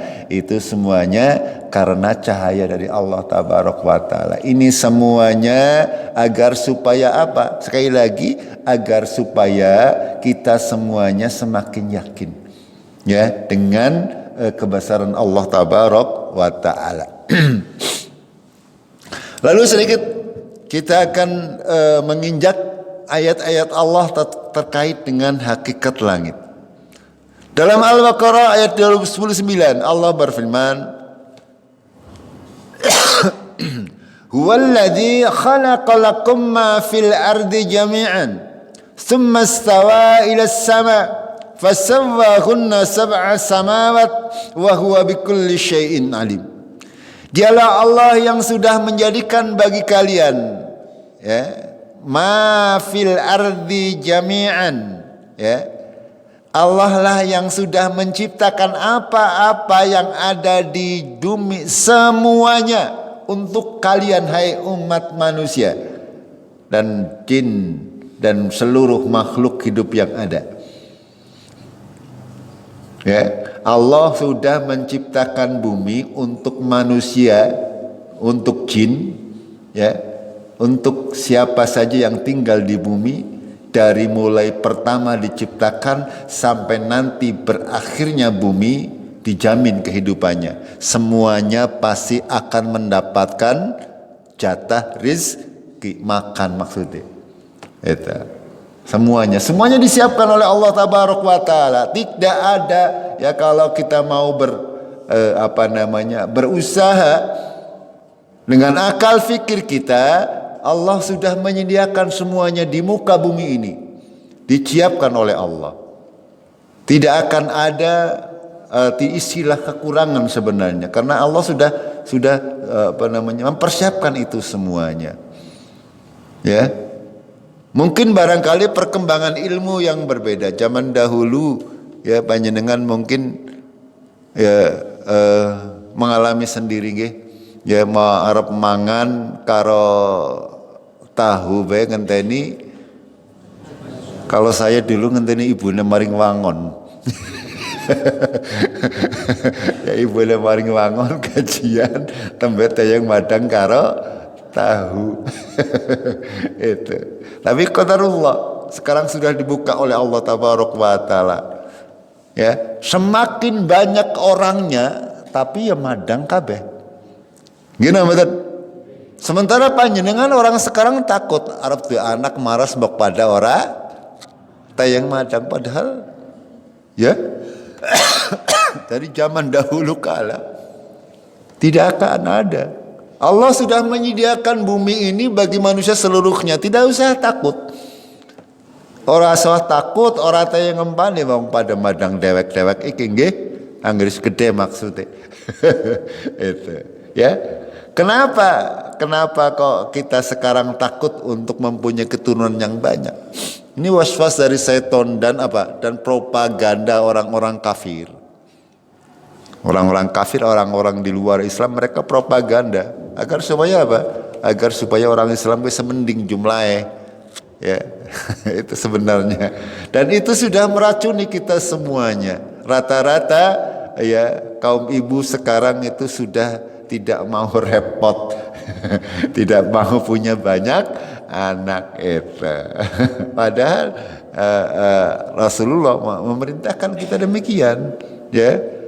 karena cahaya dari Allah Tabaraka wa Ta'ala. Ini semuanya agar supaya apa? Sekali lagi, agar supaya kita semuanya semakin yakin ya dengan kebesaran Allah Tabaraka wa Ta'ala. Lalu sedikit kita akan menginjak ayat-ayat Allah terkait dengan hakikat langit. Dalam Al-Baqarah ayat 219 Allah berfirman, Huwallazi khalaqa lakum ma fil ardi jami'an thumma istawa ila as-sama' fasawwahunna sab'a samawat wa huwa bikulli syai'in alim. Dialah Allah yang sudah menjadikan bagi kalian ya ma fil ardi jami'an, ya Allah lah yang sudah menciptakan apa-apa yang ada di bumi semuanya untuk kalian hai umat manusia dan jin dan seluruh makhluk hidup yang ada. Ya, Allah sudah menciptakan bumi untuk manusia, untuk jin, ya, untuk siapa saja yang tinggal di bumi, dari mulai pertama diciptakan sampai nanti berakhirnya bumi dijamin kehidupannya. Semuanya pasti akan mendapatkan jatah rizki, makan maksudnya. Itu. Semuanya disiapkan oleh Allah Tabaraka wa Ta'ala. Tidak ada ya kalau kita mau berusaha dengan akal fikir kita, Allah sudah menyediakan semuanya di muka bumi ini. Disiapkan oleh Allah. Tidak akan ada istilah kekurangan sebenarnya, karena Allah sudah mempersiapkan itu semuanya. Ya. Mungkin barangkali perkembangan ilmu yang berbeda. Zaman dahulu ya panjenengan mungkin ya mengalami sendiri nggih. Ya mau arep mangan karo tahu bae ngenteni. Kalau saya dulu ngenteni ibune maring wangon. Ya ibune maring wangon kajian tembe tayang madang karo tahu. Itu. Tapi qadarullah sekarang sudah dibuka oleh Allah Tabaraka wa Ta'ala. Ya, semakin banyak orangnya tapi ya madang kabeh. Gini betul. Sementara panjenengan orang sekarang takut arep duwe anak maras mbok pada ora tayang madang, padahal ya dari zaman dahulu kala tidak akan ada. Allah sudah menyediakan bumi ini bagi manusia seluruhnya, tidak usah takut. Ora usah takut, ora tayang ngempane wong pada madang dewek-dewek iki nggih. Anggris gede maksudnya. Itu, ya. Kenapa kok kita sekarang takut untuk mempunyai keturunan yang banyak? Ini waswas dari setan dan dan propaganda orang-orang kafir. Orang-orang kafir, orang-orang di luar Islam, mereka propaganda agar supaya agar supaya orang Islam bisa mending jumlahnya, ya. Itu sebenarnya, dan itu sudah meracuni kita semuanya. Rata-rata ya kaum ibu sekarang itu sudah tidak mau repot, tidak mau punya banyak anak itu. Padahal Rasulullah memerintahkan kita demikian, ya.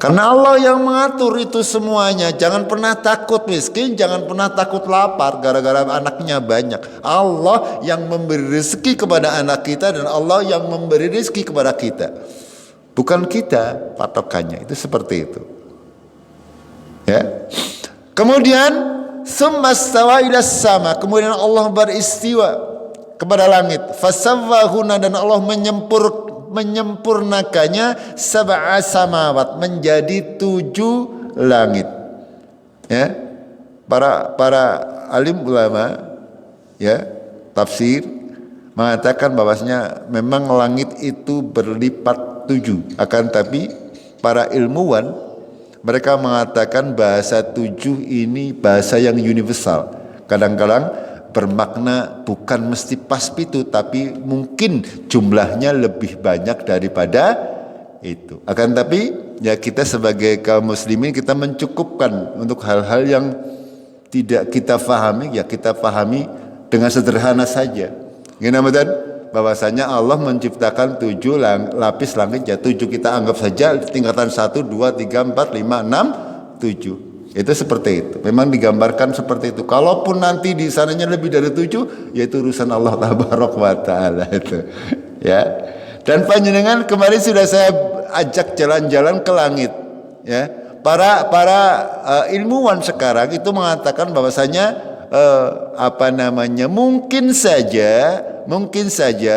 Karena Allah yang mengatur itu semuanya. Jangan pernah takut miskin, jangan pernah takut lapar gara-gara anaknya banyak. Allah yang memberi rezeki kepada anak kita, dan Allah yang memberi rezeki kepada kita, bukan kita patokannya. Itu seperti itu, ya. Kemudian summastawa ilas sama, kemudian Allah beristiwa kepada langit. Fasawwahuna, dan Allah menyempurnakannya sab'a samawat, menjadi 7 langit, ya. Para alim ulama, ya, tafsir mengatakan bahwasanya memang langit itu berlipat 7, akan tapi para ilmuwan mereka mengatakan bahasa 7 ini bahasa yang universal. Kadang-kadang bermakna bukan mesti pas itu, tapi mungkin jumlahnya lebih banyak daripada itu. Akan tapi ya kita sebagai kaum muslimin, kita mencukupkan untuk hal-hal yang tidak kita pahami, ya kita pahami dengan sederhana saja. Gimana betul? Bahwasanya Allah menciptakan 7 lapis langit, ya 7 kita anggap saja tingkatan 1, 2, 3, 4, 5, 6, 7. Itu seperti itu. Memang digambarkan seperti itu. Kalaupun nanti di sananya lebih dari 7, yaitu urusan Allah Tabaraka wa Ta'ala itu. Ya. Dan panjenengan kemarin sudah saya ajak jalan-jalan ke langit, ya. Para ilmuwan sekarang itu mengatakan bahwasanya mungkin saja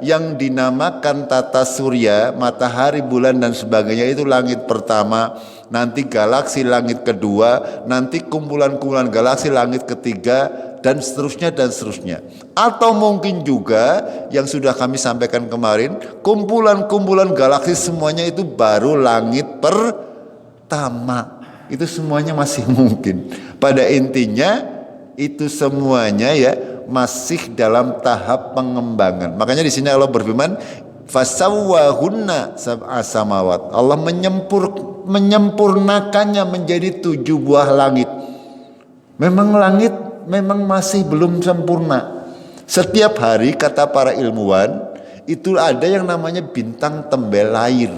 yang dinamakan tata surya, matahari, bulan dan sebagainya itu langit pertama, nanti galaksi langit kedua, nanti kumpulan-kumpulan galaksi langit ketiga, dan seterusnya dan seterusnya. Atau mungkin juga yang sudah kami sampaikan kemarin, kumpulan-kumpulan galaksi semuanya itu baru langit pertama. Itu semuanya masih mungkin. Pada intinya itu semuanya ya masih dalam tahap pengembangan. Makanya di sini Allah berfirman, fasawwahunna sab'a samawat. Allah menyempurnakannya menjadi 7 buah langit. Memang langit memang masih belum sempurna. Setiap hari kata para ilmuwan itu ada yang namanya bintang tembe lahir.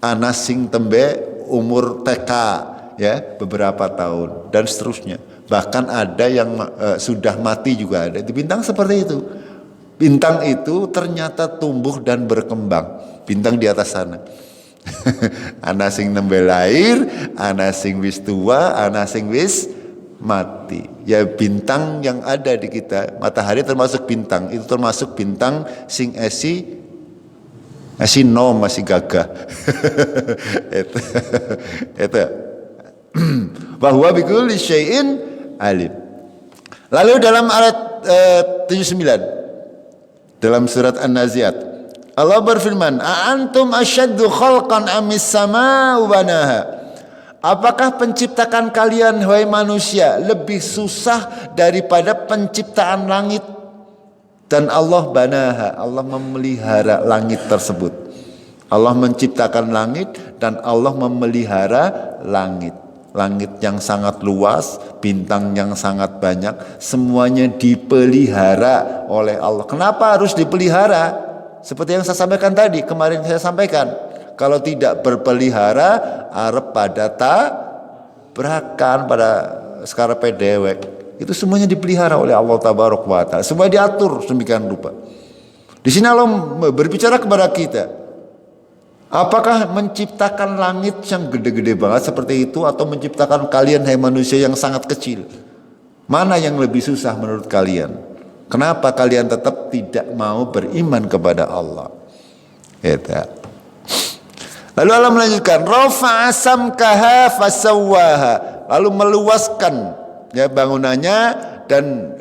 Ana sing tembe umur TK, ya, beberapa tahun dan seterusnya. Bahkan ada yang sudah mati juga ada. Di bintang seperti itu. Bintang itu ternyata tumbuh dan berkembang. Bintang di atas sana. Ana sing nembe lahir, ana sing wis tua, ana sing wis mati. Ya bintang yang ada di kita, matahari termasuk bintang. Itu termasuk bintang sing esi nom masih gagah. Itu. Bahwa bikulli syai'in alim. Lalu dalam ayat 79 dalam surat An-Nazi'at, Allah berfirman, "A'antum asyaddu khalqan amis sama'u banaha?" Apakah penciptakan kalian wahai manusia lebih susah daripada penciptaan langit? Dan Allah banaha, Allah memelihara langit tersebut. Allah menciptakan langit dan Allah memelihara langit. Langit yang sangat luas, bintang yang sangat banyak, semuanya dipelihara oleh Allah. Kenapa harus dipelihara? Seperti yang saya sampaikan tadi, kemarin saya sampaikan, kalau tidak berpelihara, arep pada tabrakan, pada sekarepe dewek. Itu semuanya dipelihara oleh Allah Tabaraka wa Ta'ala. Semua diatur sedemikian rupa. Di sini Allah berbicara kepada kita. Apakah menciptakan langit yang gede-gede banget seperti itu, atau menciptakan kalian hai manusia yang sangat kecil? Mana yang lebih susah menurut kalian? Kenapa kalian tetap tidak mau beriman kepada Allah? Itu. Lalu Allah melanjutkan, rafa'a samkaha fasawwaha, lalu meluaskan ya bangunannya dan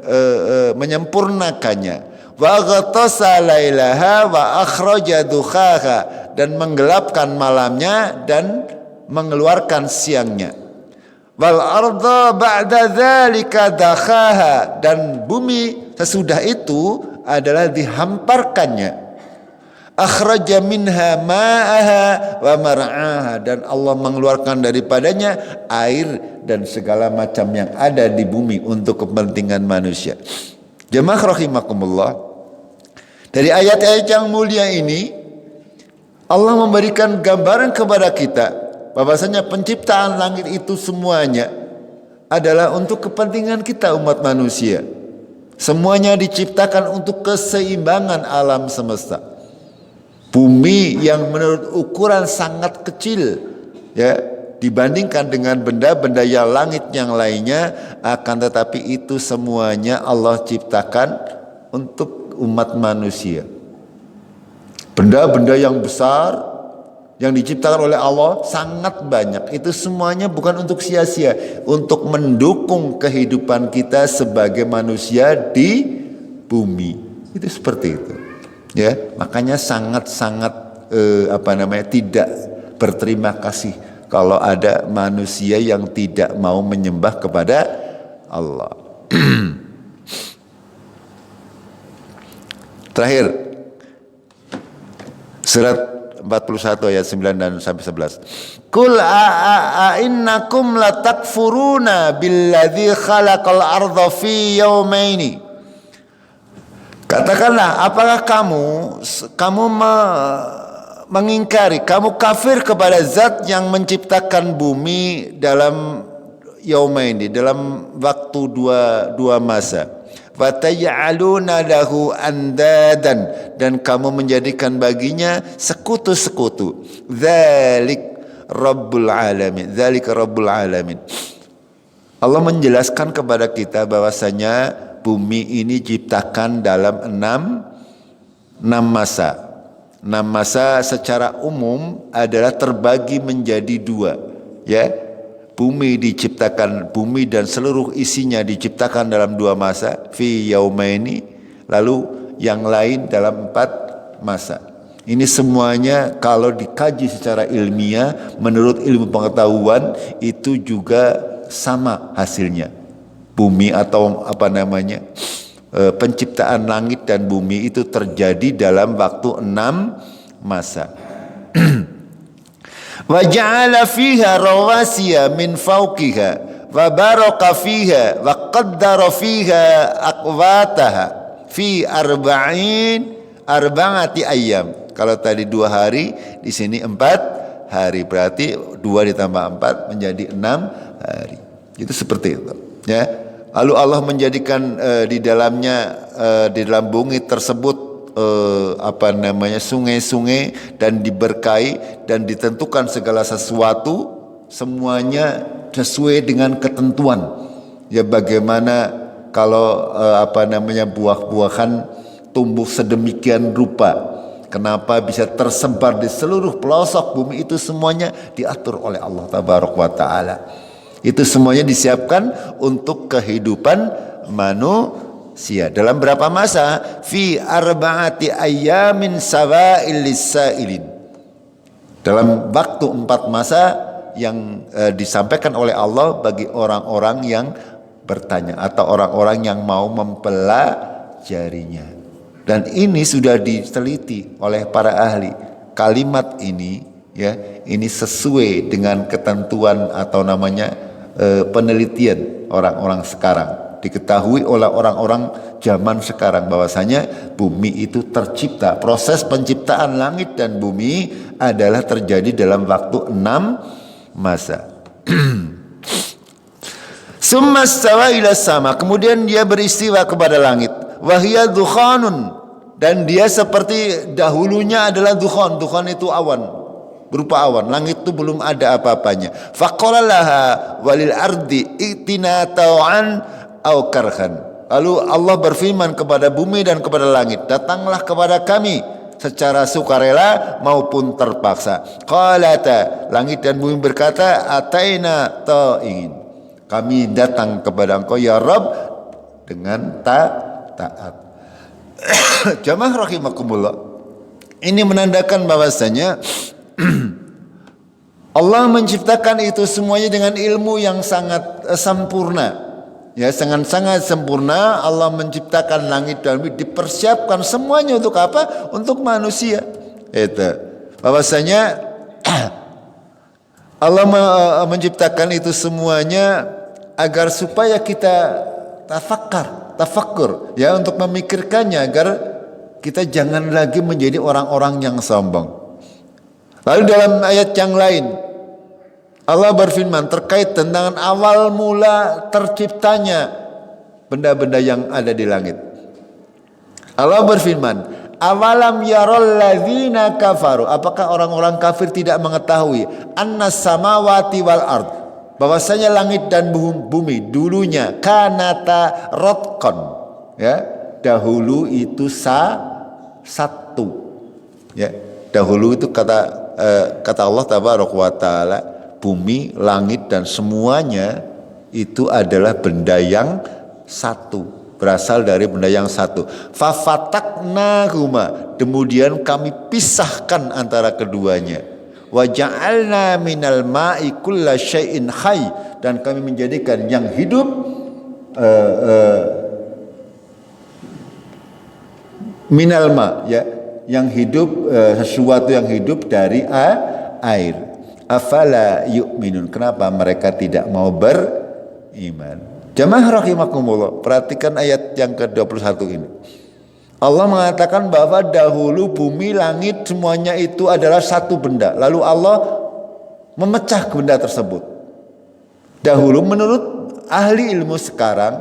menyempurnakannya. Wa ghatasa lailaha wa akhraja dukhaha, dan menggelapkan malamnya dan mengeluarkan siangnya. Wal arda ba'da dzalika dakhaha, dan bumi sesudah itu adalah dihamparkannya. Akhraja minha ma'aha wa mar'aha, dan Allah mengeluarkan daripadanya air dan segala macam yang ada di bumi untuk kepentingan manusia. Jemaah rahimakumullah, dari ayat-ayat yang mulia ini Allah memberikan gambaran kepada kita bahwasanya penciptaan langit itu semuanya adalah untuk kepentingan kita umat manusia. Semuanya diciptakan untuk keseimbangan alam semesta. Bumi yang menurut ukuran sangat kecil ya dibandingkan dengan benda-benda yang langit yang lainnya, akan tetapi itu semuanya Allah ciptakan untuk umat manusia. Benda-benda yang besar yang diciptakan oleh Allah sangat banyak. Itu semuanya bukan untuk sia-sia, untuk mendukung kehidupan kita sebagai manusia di bumi. Itu seperti itu. Ya, makanya sangat-sangat tidak berterima kasih kalau ada manusia yang tidak mau menyembah kepada Allah. Terakhir, surat 41 ayat 9 dan sampai 11. Qul a'innakum latakfuruna billadzi khalaqal arda fi yawmaini. Katakanlah, apakah kamu mengingkari, kamu kafir kepada zat yang menciptakan bumi dalam yaumaini, dalam waktu dua masa. Fatay'aluna lahu andadan, dan kamu menjadikan baginya sekutu-sekutu. Dzalik rabbul alamin, dzalika rabbul alamin. Allah menjelaskan kepada kita bahwasanya bumi ini diciptakan dalam enam masa. 6 masa secara umum adalah terbagi menjadi 2. Ya, bumi diciptakan, bumi dan seluruh isinya diciptakan dalam 2 masa, fi yaumaini, lalu yang lain dalam 4 masa. Ini semuanya kalau dikaji secara ilmiah, menurut ilmu pengetahuan itu juga sama hasilnya. Bumi atau penciptaan langit dan bumi itu terjadi dalam waktu 6 masa. Wa ja'ala fiha rawasiya min fawqiha wa baraka fiha wa qaddara fiha aqwataha fi arba'ati ayyam. Kalau tadi 2 hari, di sini 4 hari, berarti 2 ditambah 4 menjadi 6 hari. Itu seperti itu, ya. Lalu Allah menjadikan di dalamnya, di dalam bumi tersebut sungai-sungai, dan diberkahi dan ditentukan segala sesuatu semuanya sesuai dengan ketentuan. Ya, bagaimana kalau buah-buahan tumbuh sedemikian rupa, kenapa bisa tersebar di seluruh pelosok bumi, itu semuanya diatur oleh Allah Tabaraka wa Ta'ala. Itu semuanya disiapkan untuk kehidupan manusia. Dalam berapa masa? Fi arba'ati ayyamin sawa'il lis-sa'ilin. Dalam waktu 4 masa yang disampaikan oleh Allah bagi orang-orang yang bertanya atau orang-orang yang mau mempelajarinya. Dan ini sudah diteliti oleh para ahli. Kalimat ini, ya, ini sesuai dengan ketentuan atau penelitian orang-orang sekarang. Diketahui oleh orang-orang zaman sekarang bahwasanya bumi itu tercipta. Proses penciptaan langit dan bumi adalah terjadi dalam waktu 6 masa. Summa stawa ila sama, kemudian dia beristiwa kepada langit. Wahia dukhanun, dan dia seperti dahulunya adalah dukhan. Dukhan itu awan, berupa awan. Langit itu belum ada apa-apanya. Faqala laha walil ardi itina tau'an au karhan. Lalu Allah berfirman kepada bumi dan kepada langit, datanglah kepada kami secara sukarela maupun terpaksa. Qalata, langit dan bumi berkata, ataina ta'in, kami datang kepada engkau ya Rabb dengan taat. Jamaah rahimakumullah, ini menandakan bahwasanya Allah menciptakan itu semuanya dengan ilmu yang sangat sempurna. Ya, sangat sempurna. Allah menciptakan langit dan bumi, dipersiapkan semuanya untuk apa? Untuk manusia. Itu bahwasanya Allah menciptakan itu semuanya agar supaya kita tafakkur, ya, untuk memikirkannya agar kita jangan lagi menjadi orang-orang yang sombong. Lalu dalam ayat yang lain Allah berfirman terkait tentang awal mula terciptanya benda-benda yang ada di langit. Allah berfirman, awalam yarol ladzina kafaru, apakah orang-orang kafir tidak mengetahui annas samawati wal ard, bahwasanya langit dan bumi dulunya kanata rotqon, ya, dahulu itu satu, ya, dahulu itu kata Allah tabaraka wa taala, bumi, langit dan semuanya itu adalah benda yang satu, berasal dari benda yang satu. Fafataknahuma, kemudian kami pisahkan antara keduanya. Wa ja'alna minal ma'i kulla syai'in hayy, dan kami menjadikan yang hidup minal ma', ya, yang hidup, sesuatu yang hidup dari air. Afala yu'minun, kenapa mereka tidak mau beriman? Jamaah rahimakumullah, perhatikan ayat yang ke-21 ini. Allah mengatakan bahwa dahulu bumi, langit semuanya itu adalah satu benda. Lalu Allah memecah benda tersebut. Dahulu menurut ahli ilmu sekarang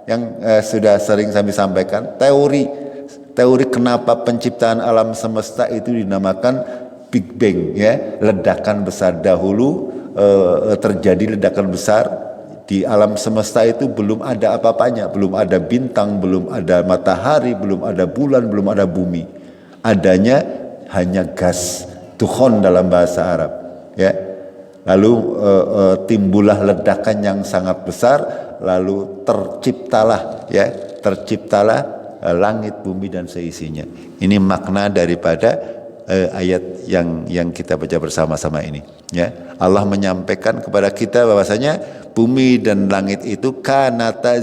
yang sudah sering kami sampaikan, teori kenapa penciptaan alam semesta itu dinamakan Big Bang, ya, ledakan besar. Dahulu terjadi ledakan besar di alam semesta itu, belum ada apa-apanya, belum ada bintang, belum ada matahari, belum ada bulan, belum ada bumi. Adanya hanya gas, dukhon dalam bahasa Arab, ya. Lalu timbullah ledakan yang sangat besar, lalu terciptalah langit, bumi dan seisinya. Ini makna daripada ayat yang kita baca bersama-sama ini, ya. Allah menyampaikan kepada kita bahwasanya bumi dan langit itu kanata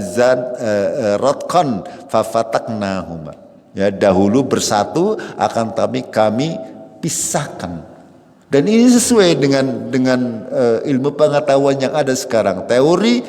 rotqan fafataknahuma, ya, dahulu bersatu akan tapi kami pisahkan. Dan ini sesuai dengan ilmu pengetahuan yang ada sekarang. Teori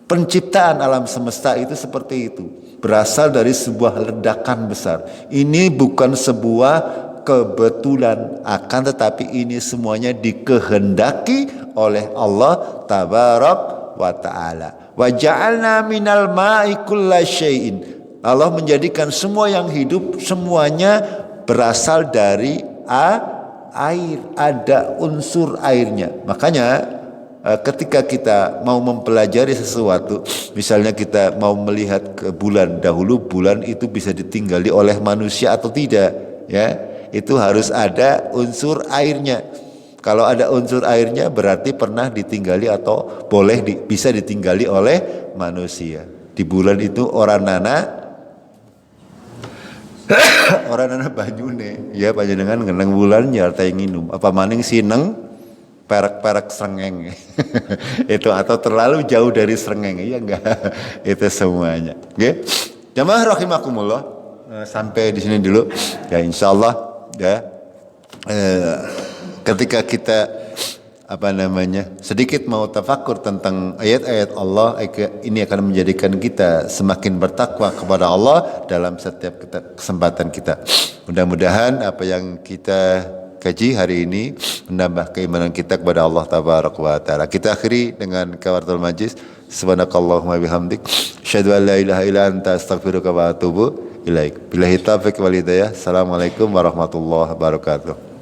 penciptaan alam semesta itu seperti itu, berasal dari sebuah ledakan besar. Ini bukan sebuah kebetulan, akan tetapi ini semuanya dikehendaki oleh Allah tabarak wa ta'ala. Wa ja'alna minal ma'i kulla syai'in, Allah menjadikan semua yang hidup semuanya berasal dari air, ada unsur airnya. Makanya ketika kita mau mempelajari sesuatu, misalnya kita mau melihat ke bulan, dahulu bulan itu bisa ditinggali oleh manusia atau tidak, ya, itu harus ada unsur airnya. Kalau ada unsur airnya berarti pernah ditinggali atau bisa ditinggali oleh manusia. Di bulan itu orang nana banyune, ya, panjenengan ngeneng bulan ya teh nginum apa maning sineng perak-perak srengeng. Itu atau terlalu jauh dari srengeng, ya enggak. Itu semuanya. Oke. Jamaah rahimakumullah, sampai di sini dulu. Ya, insyaallah, ya, ketika kita sedikit mau tafakur tentang ayat-ayat Allah, ini akan menjadikan kita semakin bertakwa kepada Allah dalam setiap kesempatan kita. Mudah-mudahan apa yang kita kaji hari ini menambah keimanan kita kepada Allah tabaraka wa taala. Kita akhiri dengan kafaratul majlis. Subhanakallahumma bihamdik, asyhadu an la ilaha illa anta, astaghfiruka wa atubu ilaik. Billahi taufiq wal hidayah. Assalamualaikum warahmatullahi wabarakatuh.